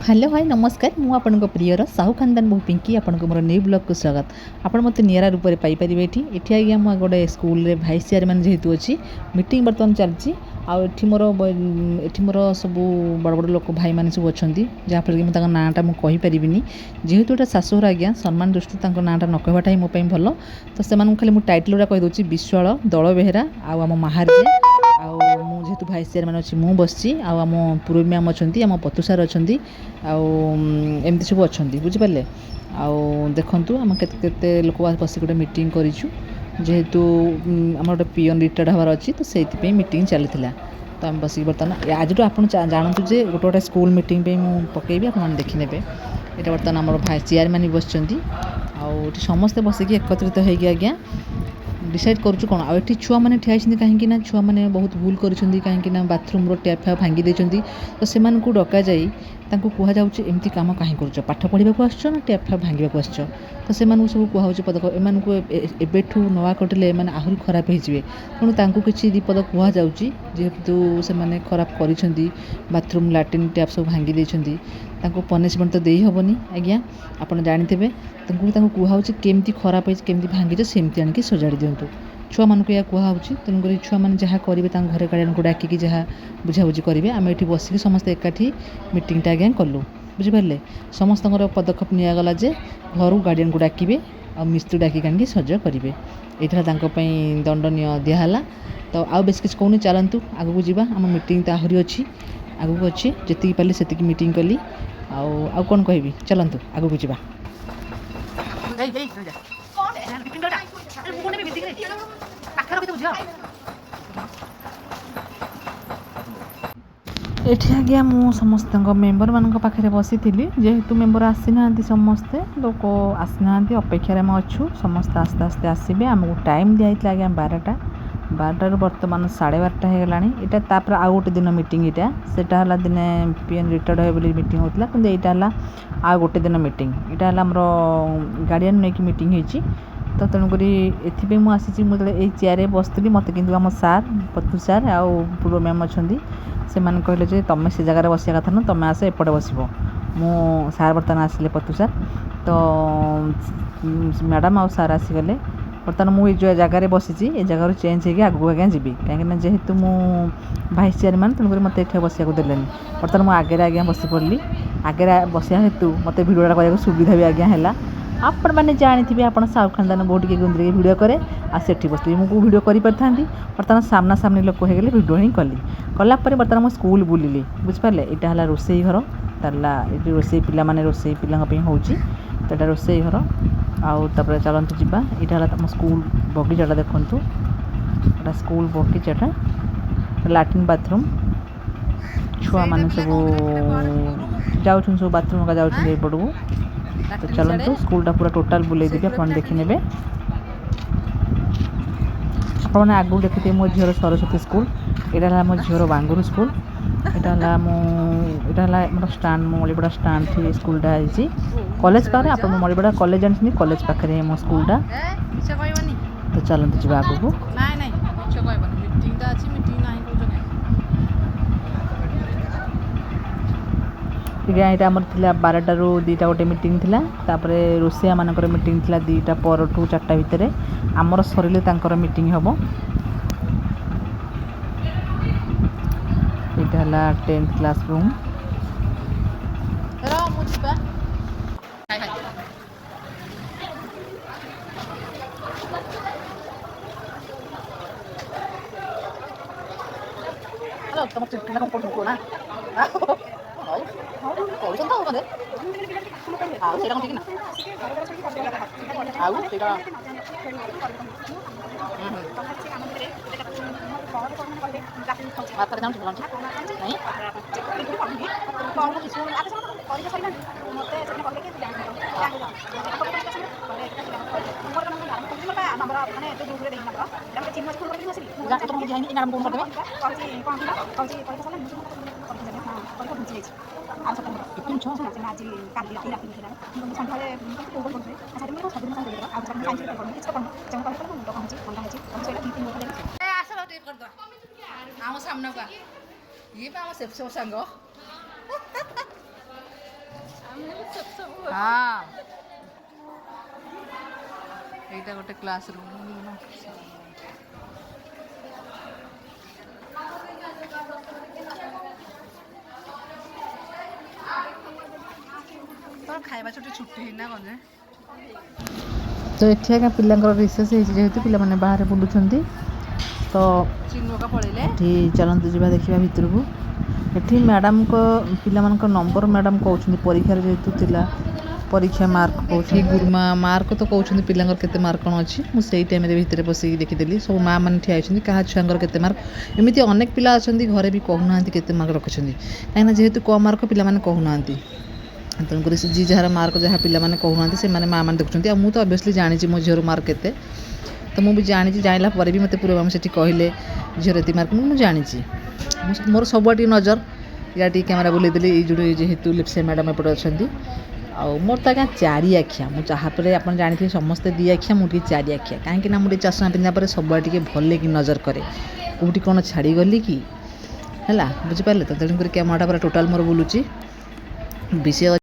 Hello hi नमस्कार मु आपन प्रियर साहू खानदान बहु पिंकी आपन मोर न्यू ब्लॉग को स्वागत। आपण मत निरा रूप में पाइपर ये आज्ञा मुझे गोटे स्कूल रे भाइस चेयरमैन जेहेतु अच्छी मीटिंग बर्तमान चलती आठ मोर सब बड़ बड़ लोक भाई मैंने सब अच्छा जहाँफल कि मुझे नाटा मुझे कहीपरि जेहेतु गोटे शाशुर आज्ञा सम्मान दृष्टि नाटा न कहवाटा ही मोपाई भल तो से खाली मुझे टाइटल गुड़ा कहीदे विश्वाल दल बेहेरा आम महारजे जेहेतु भाइस चेयरमैन अच्छी मु बस आम पूर्वी मैम अच्छा आम पतु सार अच्छा एमती सब अच्छा बुझिपारे देखु आम के लोक बस गोटे मीटिंग करूँ जेहेतु आम गोटे पीएन रिटायर्ड हबार अच्छी तो से मीटिंग चली तो आम बस बर्तमान आज आप जानतु जे गोटे गोटे स्कूल मीटिंग मुझे पकईबी आप देखने यहाँ बर्तमान आम भाइस चेयरमैन बस समस्ते बसिक एकत्रित होगी आज्ञा डिसाइड करूँ कौन आठ छुआ मैंने ठिया कहीं छुआ मैंने बहुत भूल कर कहीं बाथरूम टैप फैप भांगी देते तो से डक जाई कहुच्छे एमती कम कहीं कर पाठ पढ़ा आस टैप फैप भांगा आस तो से सब कहुच्छे पद एम एबेठू नवा कटिले आहरी खराब हो तेणु किसी दीपद कहुच्छी जेहेतु से खराब कर बाथरूम लाट्रिन टैप सब भांगी देते पनिशमेंट तो दे हेनी आज्ञा आप जानते कहुच्छे केमती खराब होमती भांगी सेमती आणिक सजाड़ी दिंतु छुआ मानक या कहुच्छी तेणुक छुआ मैंने जहाँ करेंगे घर गार्डियन को डाकिकी जहाँ बुझाबुझी करेंगे आम ये बसिक समस्त एकाठी मीटिंगटा आज्ञा कलु बुझिपारे समस्त पदक्षेप निगला जे घर गार्डियन को डाकिबे आ मिस्त्री डाकिक आनिक सज करेंगे यहाँ दंडनीय दिहला तो आउ बेस किसी कहूनी चलतु आगू जावा आम मीटिंग तो आहरी अच्छी आगू अच्छी जी पारे से मीटिंग कली आउ कौन कहबी चलतु आगू जावा एठी आज्ञा मु समस्त मेम्बर मान पाखे बसी जेहेतु मेम्बर आसी ना समस्ते लोक आसी ना अपेक्षार आम अच्छू समस्ते आस्ते आस्ते आसबे आमको टाइम दिखाई आज्ञा 12टा 12टार बर्तमान 12:30 होगा यहाँ आउ गोटे दिन मीटिंग यहाँ दिने पीएन रिटायर्ड हो मीटिंग होता कि यहाँ आउ गोटे दिन मीटिंग यहाँ आमर गार्डियन नहीं कि मीटिंग होती तो तेणुक ये मुझे मुझे चेयर बसती मत कि आम सार पतु सार आउ पूर्व मैम अच्छा से कहले तुम से जगार बसिया कथा ना तुम आस एपटे बस मु सार बर्तमान आसिले पतु सार तो मैडम आउ सार आसीगले बर्तमान मुझे जो जगार बसी ए जगह चेंज होगी आगू आज्ञा जी कहीं जेहेतु मु भाइस चेयरमैन तेणुक मत ये बसिया देले बर्तमान मुझे आगे आज्ञा बसी पड़ी आगे बसिया हेतु मत भिडियोटा करने सुविधा भी आज्ञा है आपण मैंने जानी आप साहू खानदान बहुत टे गुंद्रे भिडियो करे आठी बसती मुझे भिडियो कर बर्तमान सामना सामने लोक हो गले भिडियो ही कली कलापर बर्तमान मुझे स्कूल बुलिली बुझिपारे यहाँ है रोसई घर ताला ये रोसई पिला माने रोसई पिला हो तो यहाँ रोसई घर आउे चलतु जावा यहाँ है स्कूल बगीचाटा देखु यहाँ स्कूल बगीचाटा लाट्रिन बाथरूम छुआ मैंने सब जाऊँ सब बाथरूम का जाऊँ तो चलतु स्कूलटा पूरा टोटाल बुले देवी आप देखने आप आगू देखते मो झीर सरस्वती स्कूल यहाँ है मो झीर बांगुर स्कूल यहाँ मोर स्टाण मलिबड़ा स्टाण थी स्कूलटा है कॉलेज पाखे आप मलिबड़ा कॉलेज जानी कॉलेज पाखे मो स्कूलटा तो चलतु जी आगू यहाँ आमर थी 12टा रू 2टा गोटे मीटिंग थी रोसैया मानकर मीटिंग थी 2टा पर टू 4टा भितर आमर सरिले तांकर मीटिंग हम यहाँ है 10th क्लास रूम सामना का ये सांग हाँ এইটা গোটে ক্লাস রুম তোর ଖାଇବା ଛୁଟି ଛୁଟି ହେଇନା କଣ ତ ଏଠି ଆଜ୍ଞା ପିଲାଙ୍କର ରିସେସ୍ ହେଇଛି ଯେହେତୁ ପିଲାମାନେ ବାହାରେ ବୁଲୁଛନ୍ତି ତ ଏଠି ଚାଲନ୍ତୁ ଯିବା ଦେଖିବା ଭିତରକୁ ଏଠି ମ୍ୟାଡ଼ାମଙ୍କ ପିଲାମାନଙ୍କ ନମ୍ବର ମ୍ୟାଡ଼ାମ କହୁଛନ୍ତି ପରୀକ୍ଷାରେ ଯେହେତୁ ଥିଲା ପରୀକ୍ଷା ମାର୍କ କହୁଛନ୍ତି ଗୁରୁମା ମାର୍କ ତ କହୁଛନ୍ତି ପିଲାଙ୍କର କେତେ ମାର୍କ କ'ଣ ଅଛି ମୁଁ ସେଇ ଟାଇମ୍ରେ ଭିତରେ ବସିକି ଦେଖିଦେଲି ସବୁ ମାଆ ମାନେ ଠିଆ ହେଇଛନ୍ତି କାହା ଛୁଆଙ୍କର କେତେ ମାର୍କ ଏମିତି ଅନେକ ପିଲା ଅଛନ୍ତି ଘରେ ବି କହୁନାହାନ୍ତି କେତେ ମାର୍କ ରଖିଛନ୍ତି କାହିଁକିନା ଯେହେତୁ କମ୍ ମାର୍କ ପିଲାମାନେ କହୁନାହାନ୍ତି ତେଣୁକରି ଯିଏ ଯାହାର ମାର୍କ ଯାହା ପିଲାମାନେ କହୁନାହାନ୍ତି ସେମାନେ ମାଆ ମାନେ ଦେଖୁଛନ୍ତି ଆଉ ମୁଁ ତ ଅବଭିୟସ୍ଲି ଜାଣିଛି ମୋ ଝିଅର ମାର୍କ କେତେ ତ ମୁଁ ବି ଜାଣିଛି ଜାଣିଲା ପରେ ବି ମୋତେ ପୂର୍ବ ସେଠି କହିଲେ ଝିଅର ଏତେ ମାର୍କ ମୁଁ ଜାଣିଛି ମୋର ସବୁଆଡ଼େ ଟିକେ ନଜର ଇଆଡ଼େ ଟିକେ କ୍ୟାମେରା ବୁଲେଇଦେଲି ଏଇ ଯୋଉଠି ଯେହେତୁ ଲିପ୍ସା ମ୍ୟାଡ଼ାମ୍ ଏପଟେ ଅଛନ୍ତି ଆଉ ମୋର ତ ଆଜ୍ଞା ଚାରି ଆଖିଆ ମୁଁ ଯାହା ପରେ ଆପଣ ଜାଣିଥିବେ ସମସ୍ତେ ଦୁଇ ଆଖିଆ ମୁଁ ଟିକେ ଚାରି ଆଖିଆ କାହିଁକିନା ମୁଁ ଟିକେ ଚଷମା ପିନ୍ଧିଲା ପରେ ସବୁଆଡ଼େ ଟିକେ ଭଲକି ନଜର କରେ କେଉଁଠି କ'ଣ ଛାଡ଼ିଗଲି କି ହେଲା ବୁଝିପାରିଲେ ତ ତେଣୁକରି କ୍ୟାମେରାଟା ପୁରା ଟୋଟାଲ୍ ମୋର ବୁଲୁଛି ବିଷୟ